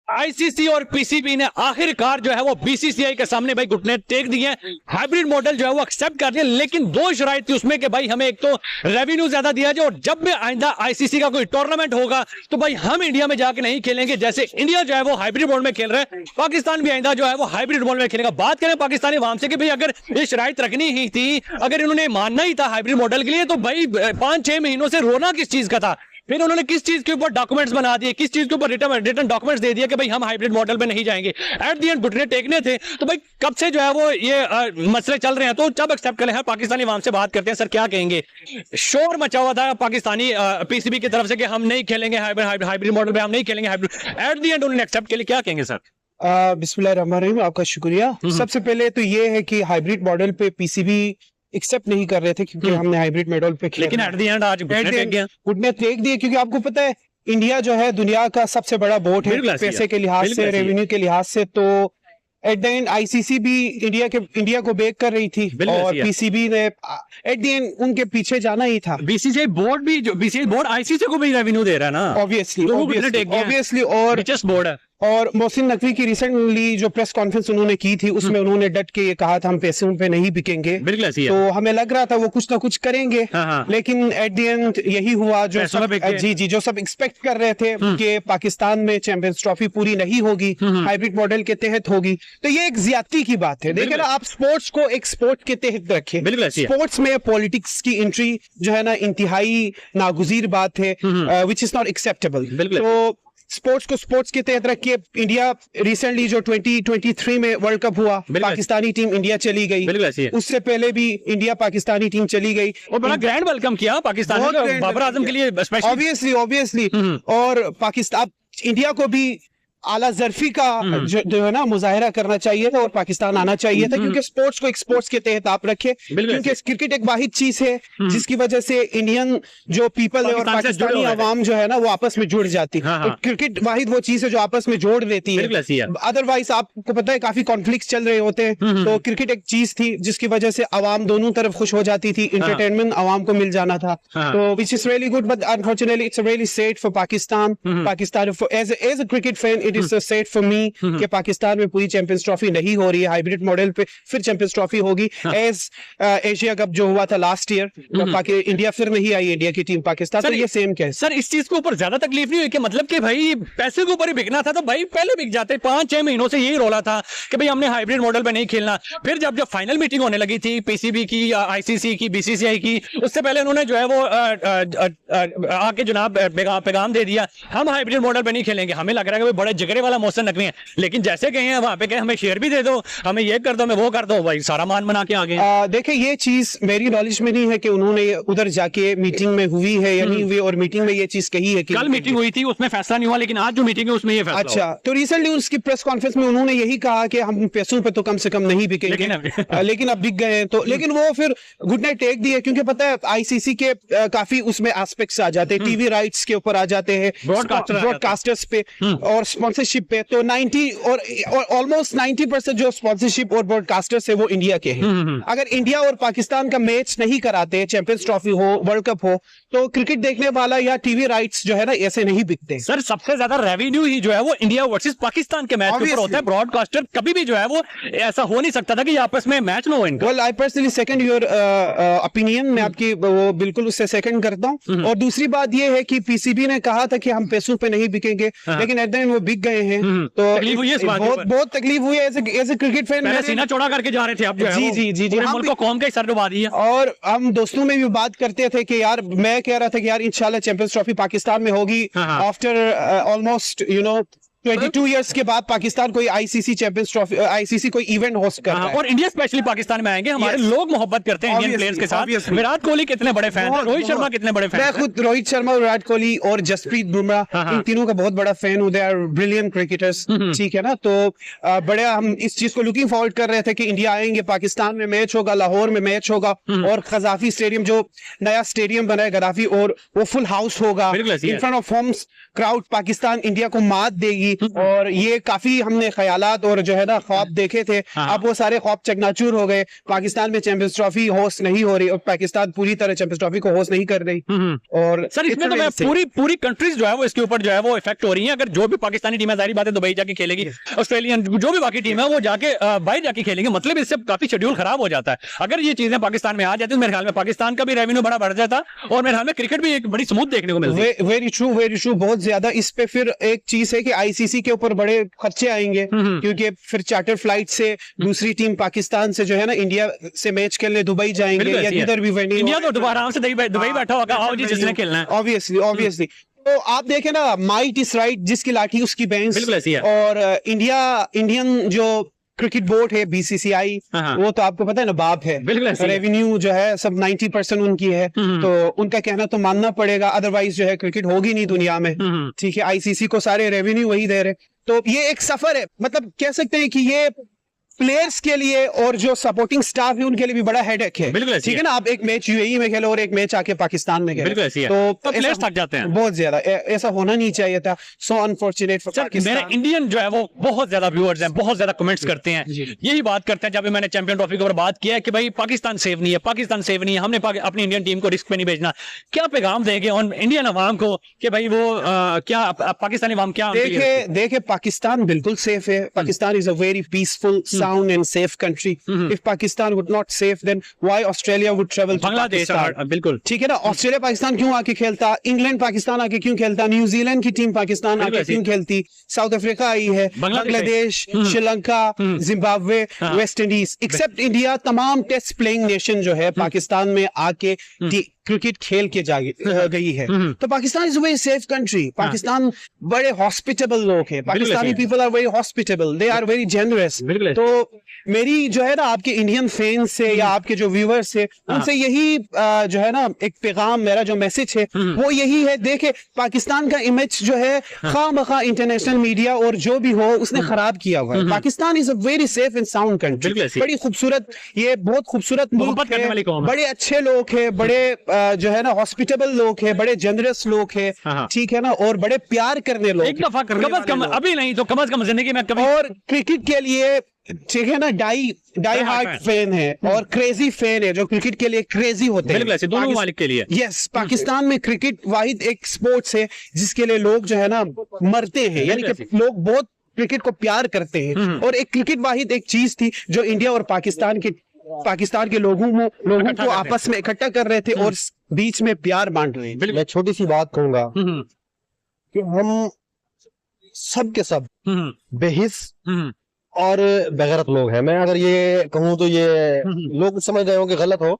ICC और PCB ने आखिरकार जो है वो बीसीसीआई के सामने भाई घुटने टेक दिए हैं। हाइब्रिड मॉडल जो है वो एक्सेप्ट कर दिया, लेकिन दो शराइत थी उसमें कि भाई हमें एक तो रेवेन्यू ज्यादा दिया जाए, और जब भी आइंदा आईसीसी का कोई टूर्नामेंट होगा तो भाई हम इंडिया में जाके नहीं खेलेंगे। जैसे इंडिया जो है वो हाइब्रिड मॉडल में खेल रहे हैं, पाकिस्तान भी आइंदा जो है वो हाइब्रिड मॉडल में खेलेगा। बात करें पाकिस्तानी अवाम से कि भाई अगर ये शराइत रखनी ही थी, अगर इन्होंने मानना ही था हाइब्रिड मॉडल के लिए, तो भाई 5-6 महीनों से रोना किस चीज का था? फिर उन्होंने किस चीज के ऊपर डॉक्यूमेंट्स बना दिए, किस चीज के ऊपर रिटर्न डॉक्यूमेंट्स दे दिए कि भाई हम हाइब्रिड मॉडल पे नहीं जाएंगे। एट दी एंड घुटने टेकने थे। तो भाई कब से जो है वो ये मसले चल रहे हैं, तो जब एक्सेप्ट करें। पाकिस्तानी अवाम से बात करते हैं, सर क्या कहेंगे? शोर मचा हुआ था पाकिस्तानी पीसीबी की तरफ से कि हम नहीं खेलेंगे हाइब्रिड मॉडल पे, हम नहीं खेलेंगे हाइब्रिड। एट दी एंड उन्होंने एक्सेप्ट के लिए क्या कहेंगे सर? बिस्मिल्लाहिर्रहमानिर्रहीम, आपका शुक्रिया। सबसे पहले तो ये है कि हाइब्रिड मॉडल पे पीसीबी एक्सेप्ट नहीं कर रहे थे क्योंकि हमने हाइब्रिड मॉडल पे खेला, लेकिन एट द एंड आज घुटने टेक दिए क्योंकि आपको पता है इंडिया जो है दुनिया का सबसे बड़ा बोर्ड है पैसे के लिहाज से, रेवेन्यू के लिहाज से। तो एट द एंड आईसीसी भी इंडिया को बेक कर रही थी और पीसीबी ने एट द एंड उनके पीछे जाना ही था। बीसीसीआई बोर्ड आईसीसी को भी रेवेन्यू दे रहा है ना, ऑब्वियसली। और बोर्ड है। और मोहसिन नकवी की रिसेंटली जो प्रेस कॉन्फ्रेंस उन्होंने की थी उसमें उन्होंने डट के ये कहा था हम पैसे उन पे नहीं बिकेंगे। तो हमें लग रहा था वो कुछ ना कुछ करेंगे, लेकिन एट द एंड यही हुआ जो जो सब एक्सपेक्ट कर रहे थे कि पाकिस्तान में चैंपियंस ट्रॉफी पूरी नहीं होगी, हाइब्रिड मॉडल के तहत होगी। तो ये एक ज्यादती की बात है। देखिए ना, आप स्पोर्ट्स को एक स्पोर्ट के तहत रखें। स्पोर्ट्स में पॉलिटिक्स की एंट्री जो है ना इंतहाई नागुजीर बात है, विच इज नॉट एक्सेप्टेबल। तो स्पोर्ट्स को स्पोर्ट्स के तहत रखिए। इंडिया रिसेंटली जो 2023 में वर्ल्ड कप हुआ, पाकिस्तानी टीम इंडिया चली गई, उससे पहले भी इंडिया पाकिस्तानी टीम चली गई और बड़ा ग्रैंड वेलकम किया पाकिस्तान ने बाबर आजम के लिए, ऑब्वियसली। और पाकिस्तान इंडिया को भी आला जरफी का जो है ना मुजाहिरा करना चाहिए था और पाकिस्तान आना चाहिए था, क्योंकि स्पोर्ट्स को एक स्पोर्ट्स के तहत आप रखे, क्योंकि क्रिकेट एक वाहिद चीज है जिसकी वजह से इंडियन जो पीपल है और पाकिस्तानी अवाम जो है ना वो आपस में जुड़ जाती है। तो क्रिकेट वाहिद वो चीज है जो आपस में जोड़ देती है। अदरवाइज आपको पता है काफी कॉन्फ्लिक्ट चल रहे होते हैं। तो क्रिकेट एक चीज थी जिसकी वजह से अवाम दोनों तरफ खुश हो जाती थी, इंटरटेनमेंट अवाम को मिल जाना था। तो which is really good, but unfortunately it's really sad for Pakistan. As a cricket fan it is set for me कि पाकिस्तान में पूरी चैंपियंस ट्रॉफी नहीं हो रही है, हाइब्रिड मॉडल पे फिर चैंपियंस ट्रॉफी होगी। एज एशिया कप जो हुआ था लास्ट ईयर, इंडिया फिर नहीं आई, इंडिया की टीम पाकिस्तान। तो ये सेम क्या है सर? इस चीज के ऊपर ज्यादा तकलीफ नहीं हुई कि मतलब कि भाई पैसे के ऊपर ही बिकना था तो भाई पहले बिक जाते। 5-6 महीनों से यही रोला था कि भाई हमने हाइब्रिड मॉडल पे नहीं खेलना। फिर जब फाइनल मीटिंग होने लगी थी पीसीबी की, आईसीसी की, बीसीसीआई की, उससे पहले उन्होंने जो है वो आके जनाब पैगाम दे दिया हम हाइब्रिड मॉडल पे नहीं खेलेंगे। हमें लग रहा है कि बड़े जिगरे वाला मोहसिन नकवी है, लेकिन जैसे गए हैं वहां पे कहे हमें शेयर भी दे दो, हमें ये कर दो, मैं वो कर दो, भाई सारा मान बना के आ गए। देखिए ये चीज मेरी नॉलेज में नहीं है कि उन्होंने उधर जाके मीटिंग में हुई है या नहीं हुई, और मीटिंग में ये चीज कही है कि कल मीटिंग हुई थी उसमें फैसला नहीं हुआ, लेकिन आज जो मीटिंग है उसमें ये फैसला। अच्छा, तो रिसेंटली उसकी प्रेस कॉन्फ्रेंस में उन्होंने यही कहा कि हम पैसों पे तो कम से कम नहीं बिकेंगे, लेकिन अब बिक गए हैं। तो लेकिन वो फिर गुड नाइट टेक दिए, क्योंकि पता है आईसीसी के काफी उसमें एस्पेक्ट्स आ जाते हैं, टीवी राइट्स के ऊपर आ जाते हैं, ब्रॉडकास्टर्स पे और स्पॉन्सरशिप पे। तो 90 और ऑलमोस्ट 90% जो स्पॉन्सरशिप और ब्रॉडकास्टर्स है वो इंडिया के हैं। अगर इंडिया और पाकिस्तान का मैच नहीं कराते, चैंपियंस ट्रॉफी हो, वर्ल्ड कप हो, तो क्रिकेट देखने वाला या टीवी राइट्स जो है ना ऐसे नहीं बिकते। सर सबसे ज्यादा रेवेन्यू ही जो है वो इंडिया वर्सेस पाकिस्तान के मैच के ऊपर होता है। ब्रॉडकास्टर कभी भी जो है वो ऐसा हो नहीं सकता था कि आपस में मैच ना हो इनका। Well I personally second your opinion, मैं आपकी वो बिल्कुल उससे सेकंड करता हूं। और दूसरी बात ये है कि पीसीबी ने कहा था कि हम पैसों पे नहीं बिकेंगे, लेकिन एट द एंड वो बिक गए हैं। तो बहुत तकलीफ हुई है एज ए क्रिकेट फैन। सीना चौड़ा करके जा रहे थे आप जो है जी मुल्क को कौम के सर डुबा दिया। और हम दोस्तों में भी बात करते थे कि यार, मैं कह रहा था कि यार इंशाल्लाह चैंपियंस ट्रॉफी पाकिस्तान में होगी आफ्टर ऑलमोस्ट 22 इयर्स के बाद पाकिस्तान कोई आईसीसी चैंपियंस ट्रॉफी, आईसीसी कोई इवेंट होस्ट कर रहा है। और इंडिया स्पेशली पाकिस्तान में आएंगे। हमारे लोग मोहब्बत करते हैं इंडियन प्लेयर्स के साथ। विराट कोहली कितने बड़े फैन हैं, रोहित शर्मा कितने बड़े फैन हैं। मैं खुद रोहित शर्मा, विराट कोहली और जसप्रीत बुमराह, इन तीनों का बहुत बड़ा फैन हूं। दे आर ब्रिलियंट क्रिकेटर्स, ठीक है ना। तो बड़े हम इस चीज को लुकिंग फॉरवर्ड कर रहे थे कि इंडिया आएंगे, पाकिस्तान में मैच होगा, लाहौर में मैच होगा, और खजाफी स्टेडियम जो नया स्टेडियम बना है गद्दाफी, और वो फुल हाउस होगा, in front of homes crowd. Pakistan India को मात देगी, और ये काफी हमने ख्यालात और जो है ना ख्वाब देखे थे, अब वो सारे ख्वाब चकनाचूर हो गए। पाकिस्तान में चैंपियंस ट्रॉफी होस्ट नहीं हो रही और पाकिस्तान पूरी तरह चैंपियंस ट्रॉफी को होस्ट नहीं कर रही। और सर इसमें तो मैं पूरी कंट्रीज जो है वो इसके ऊपर जो है वो इफेक्ट हो रही है। अगर जो भी पाकिस्तानी टीम है, जाहिर बात है दुबई जाके खेलेगी, ऑस्ट्रेलियन जो भी बाकी टीम है वो जाके बाहर जाके खेलेंगे, मतलब इससे काफी शेड्यूल खराब हो जाता है। अगर ये चीजें पाकिस्तान में आ जाती तो मेरे ख्याल में पाकिस्तान का भी रेवेन्यू बड़ा बढ़ जाता और मेरे ख्याल में क्रिकेट भी एक बड़ी स्मूथ देखने को मिलती है। वेरी ट्रू, बहुत ज्यादा। इस पे फिर एक चीज है कि आईसीसी के ऊपर बड़े खर्चे आएंगे, क्योंकि फिर चार्टर फ्लाइट से दूसरी टीम पाकिस्तान से जो है ना इंडिया से मैच खेलने दुबई जाएंगे या इधर भी वेन्यू। इंडिया तो दोबारा आराम से दुबई बैठा होगा, आओ जी जिसने खेलना है। ऑब्वियसली तो आप देखें ना, माइट इज राइट, जिसकी लाठी उसकी बैंस। और इंडियन जो क्रिकेट बोर्ड है बीसीसीआई, वो तो आपको पता है ना बाप है, रेवेन्यू जो है सब 90% उनकी है, तो उनका कहना तो मानना पड़ेगा, अदरवाइज जो है क्रिकेट होगी नहीं दुनिया में। ठीक है, आईसीसी को सारे रेवेन्यू वही दे रहे, तो ये एक सफर है, मतलब कह सकते हैं कि ये प्लेयर्स के लिए और जो सपोर्टिंग स्टाफ है उनके लिए भी बड़ा हेडेक है। ठीक है ना, आप एक मैच यूएई में खेलो और एक मैच आके पाकिस्तान में खेलो, तो प्लेयर्स थक जाते हैं बहुत ज्यादा। ऐसा होना नहीं चाहिए था, सो अनफॉर्चुनेट फॉर पाकिस्तान। मेरे इंडियन जो है वो बहुत ज्यादा व्यूअर्स हैं, बहुत ज्यादा कमेंट्स करते हैं, यही बात करते हैं जब मैंने चैंपियन ट्रॉफी के ऊपर बात किया कि भाई पाकिस्तान सेव नहीं है, पाकिस्तान सेव नहीं है, हमने अपनी इंडियन टीम को रिस्क पे नहीं भेजना। क्या पैगाम देंगे उन इंडियन अवाम को कि भाई वो क्या पाकिस्तानी अवाम क्या देखे पाकिस्तान बिल्कुल सेफ है। Pakistan is a very peaceful, sound and safe country. If Pakistan would not safe, then why Australia would travel to Bangladesh? बिल्कुल ठीक है ना। ऑस्ट्रेलिया पाकिस्तान क्यों आके खेलता, इंग्लैंड पाकिस्तान आके क्यों खेलता, न्यूजीलैंड की टीम पाकिस्तान आके क्यों खेलती, साउथ अफ्रीका आई है, Bangladesh, Sri Lanka, Zimbabwe, West Indies, except India, तमाम टेस्ट प्लेइंग नेशन जो है पाकिस्तान में आके क्रिकेट खेल के गई है। तो Pakistan is a very safe country. Pakistan बड़े हॉस्पिटेबल लोग हैं, Pakistani people are very hospitable, they are very generous. तो मेरी जो है ना आपके इंडियन फैंस से या आपके जो व्यूअर्स है उनसे यही जो है ना एक पैगाम, मेरा जो मैसेज है वो यही है। देखे पाकिस्तान का इमेज जो है खामखा इंटरनेशनल मीडिया और जो भी हो उसने खराब किया हुआ है। Pakistan is a very safe and sound country, बड़ी खूबसूरत, ये बहुत खूबसूरत मुल्क है, बड़े अच्छे लोग है, बड़े जो है ना हॉस्पिटेबल लोग है, बड़े जनरस लोग है, ठीक है ना, और बड़े प्यार करने लोग। एक दफा कम से कम अभी नहीं तो कम से कम जिंदगी में कभी। और क्रिकेट के लिए ठीक है ना डाई हार्ट फैन है और क्रेजी फैन है, जो क्रिकेट के लिए क्रेजी होते हैं दोनों मालिक के लिए। यस, पाकिस्तान में क्रिकेट वाहिद एक स्पोर्ट्स है जिसके लिए लोग जो है ना मरते हैं, यानी कि लोग बहुत क्रिकेट को प्यार करते हैं। और एक क्रिकेट वाहिद एक चीज थी जो इंडिया और पाकिस्तान के लोगों को आपस में इकट्ठा कर रहे थे और बीच में प्यार बांट रहे हैं। मैं छोटी सी बात कहूंगा कि हम सब के सब बेहिस और बेगैरत लोग हैं। मैं अगर ये कहूँ तो ये लोग समझ रहे हो कि गलत हो,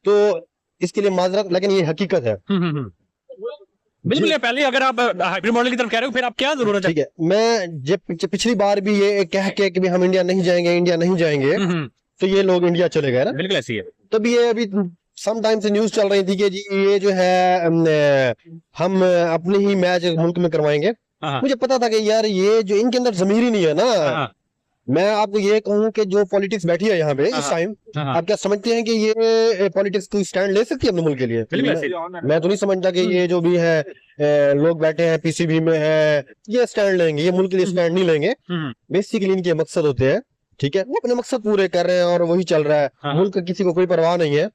तो इसके लिए माजरत, लेकिन ये हकीकत है। बिल्कुल, पहले अगर आप हाइब्रिड मॉडल की तरफ कह रहे हो फिर आप क्या जरूरत है? ठीक है, मैं पिछली बार भी ये कह के कि हम इंडिया नहीं जाएंगे, तो ये लोग इंडिया चले गए ना। बिल्कुल ऐसी है। तब ये अभी सम टाइम से न्यूज चल रही थी कि जी ये जो है हम अपने ही मैच मुल्क में करवाएंगे। मुझे पता था कि यार ये जो इनके अंदर जमीर ही नहीं है ना। मैं आपको ये कहूँ कि जो पॉलिटिक्स बैठी है यहाँ पे इस टाइम, आप क्या समझते हैं कि ये पॉलिटिक्स कोई स्टैंड ले सकती है अपने मुल्क के लिए? मैं तो नहीं समझता कि ये जो भी है लोग बैठे हैं पीसीबी में है, ये स्टैंड लेंगे, ये मुल्क के लिए स्टैंड नहीं लेंगे। बेसिकली इनके मकसद होते हैं, ठीक है, वो अपने मकसद पूरे कर रहे हैं और वही चल रहा है। मुल्क का किसी को कोई परवाह नहीं है,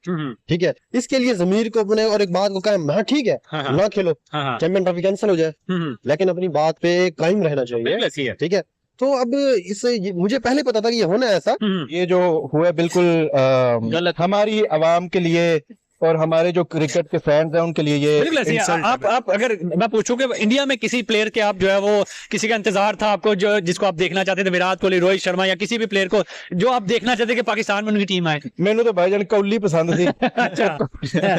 ठीक है। इसके लिए जमीर को अपने और एक बात को कहें, हाँ ठीक है ना खेलो, चैंपियन ट्रॉफी कैंसिल हो जाए, लेकिन अपनी बात पे कायम रहना चाहिए, ठीक है। तो अब इससे मुझे पहले पता था कि ये होना है ऐसा। ये जो हुआ बिल्कुल गलत हमारी आवाम के लिए और हमारे जो क्रिकेट के फैंस हैं उनके लिए ये आप अगर मैं पूछूं कि इंडिया में किसी प्लेयर के आप जो है वो किसी का इंतजार था आपको, जो जिसको आप देखना चाहते थे, विराट कोहली, रोहित शर्मा या किसी भी प्लेयर को जो आप देखना चाहते कि पाकिस्तान में उनकी टीम आए? मैंने तो भाईजान कोहली पसंद थी।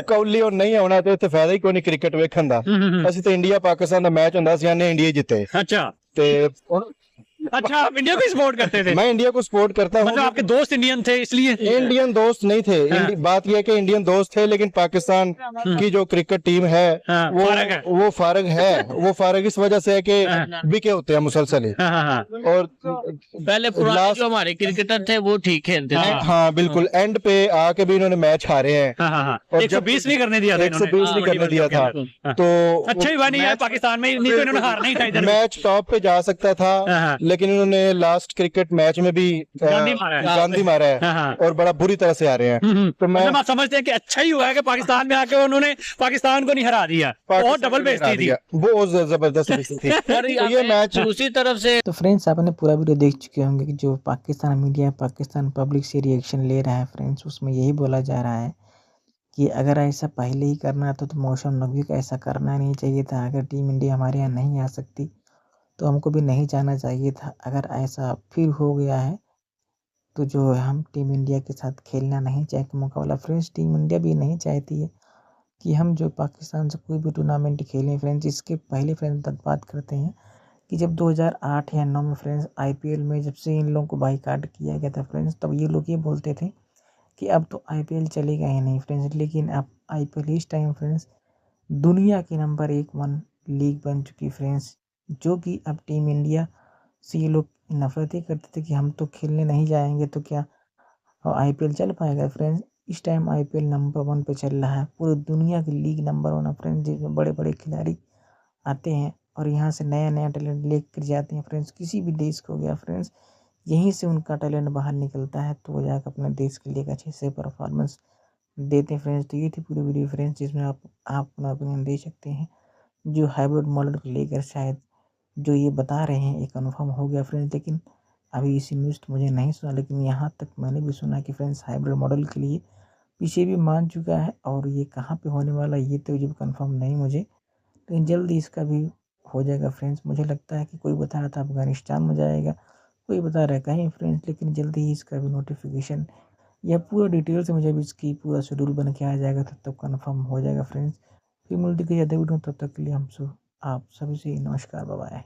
कोहली और नहीं होना तो इत्ते फायदा ही कोई नहीं क्रिकेट वेखण दा। असि तो इंडिया पाकिस्तान दा मैच हुंदा सी, इंडिया जिते। अच्छा, ते अच्छा, आप इंडिया को सपोर्ट करते थे? मैं इंडिया को सपोर्ट करता हूँ। मतलब आपके दोस्त इंडियन थे इसलिए? इंडियन दोस्त नहीं थे। बात यह है कि इंडियन दोस्त थे, लेकिन पाकिस्तान की जो क्रिकेट टीम है वो फारग इस वजह से है कि बिके होते हैं मुसलसल ही। और पहले पुराने जो हमारे क्रिकेटर थे वो ठीक खेलते थे। हाँ बिल्कुल, एंड पे आके भी इन्होंने मैच हारे हैं। और 120 नहीं करने दिया था, 120 नहीं करने दिया था। तो अच्छा ही नहीं यार, पाकिस्तान में नहीं तो इन्होंने हारना ही था इधर। मैच टॉप पे जा सकता था, लेकिन इन्होंने लास्ट क्रिकेट मैच में भी गांधी मारा है और बड़ा बुरी तरह से हारे हैं। तो मैं मतलब आप समझते हैं कि अच्छा ही हुआ है कि पाकिस्तान में आके उन्होंने पाकिस्तान को नहीं हरा दिया, और डबल बेइज्जती थी, वो जबरदस्त बेइज्जती थी। तो ये मैच दूसरी तरफ से तो फ्रेंड्स, आपने पूरा वीडियो देख चुके होंगे कि जो पाकिस्तान मीडिया, पाकिस्तान पब्लिक से रिएक्शन ले रहा है फ्रेंड्स, उसमें यही बोला जा रहा है कि अगर ऐसा पहले ही करना था तो मौसम नकवी का ऐसा करना नहीं चाहिए था। अगर टीम इंडिया हमारे यहाँ नहीं आ सकती तो हमको भी नहीं जाना चाहिए था। अगर ऐसा फिर हो गया है तो जो हम टीम इंडिया के साथ खेलना नहीं चाहते मुकाबला। फ्रेंड्स, टीम इंडिया भी नहीं चाहती है कि हम जो पाकिस्तान से कोई भी टूर्नामेंट खेलें। फ्रेंड्स, इसके पहले फ्रेंड्स बात करते हैं कि जब 2008 या 9 में फ्रेंड्स आईपीएल में जब से इन लोगों को बाईकाट किया गया था फ्रेंड्स, तब ये लोग ये बोलते थे कि अब तो आईपीएल चलेगा ही नहीं फ्रेंड्स। लेकिन अब आईपीएल इस टाइम फ्रेंड्स दुनिया की नंबर 1 लीग बन चुकी फ्रेंड्स, जो कि अब टीम इंडिया से ये लोग नफरत ही करते थे कि हम तो खेलने नहीं जाएंगे तो क्या आईपीएल चल पाएगा। फ्रेंड्स, इस टाइम आईपीएल नंबर 1 पे चल रहा है, पूरी दुनिया की लीग नंबर 1 है फ्रेंड्स, जिसमें बड़े बड़े खिलाड़ी आते हैं और यहाँ से नया नया टैलेंट लेकर जाते हैं फ्रेंड्स। किसी भी देश को गया फ्रेंड्स, यहीं से उनका टैलेंट बाहर निकलता है, तो वो जाकर अपने देश के लिए एक अच्छे से परफॉर्मेंस देते हैं फ्रेंड्स। तो ये थी पूरी वीडियो फ्रेंड्स, जिसमें आप अपना ओपिनियन दे सकते हैं। जो हाइब्रिड मॉडल को लेकर शायद जो ये बता रहे हैं ये कन्फर्म हो गया फ्रेंड्स, लेकिन अभी इसी न्यूज़ तो मुझे नहीं सुना, लेकिन यहाँ तक मैंने भी सुना कि फ्रेंड्स हाइब्रिड मॉडल के लिए पीछे भी मान चुका है, और ये कहाँ पे होने वाला ये तो जब कन्फर्म नहीं मुझे, लेकिन जल्दी इसका भी हो जाएगा फ्रेंड्स। मुझे लगता है कि कोई बता रहा था अफगानिस्तान में जाएगा, कोई बता रहा है कहीं फ्रेंड्स, लेकिन जल्दी ही इसका भी नोटिफिकेशन या पूरा डिटेल से मुझे भी इसकी पूरा शेड्यूल बन के आ जाएगा, तब कन्फर्म हो जाएगा फ्रेंड्स। फिर मिलती है ज़्यादा वीडियो, तब तक के लिए आप सभी से नमस्कार, बाय बाय।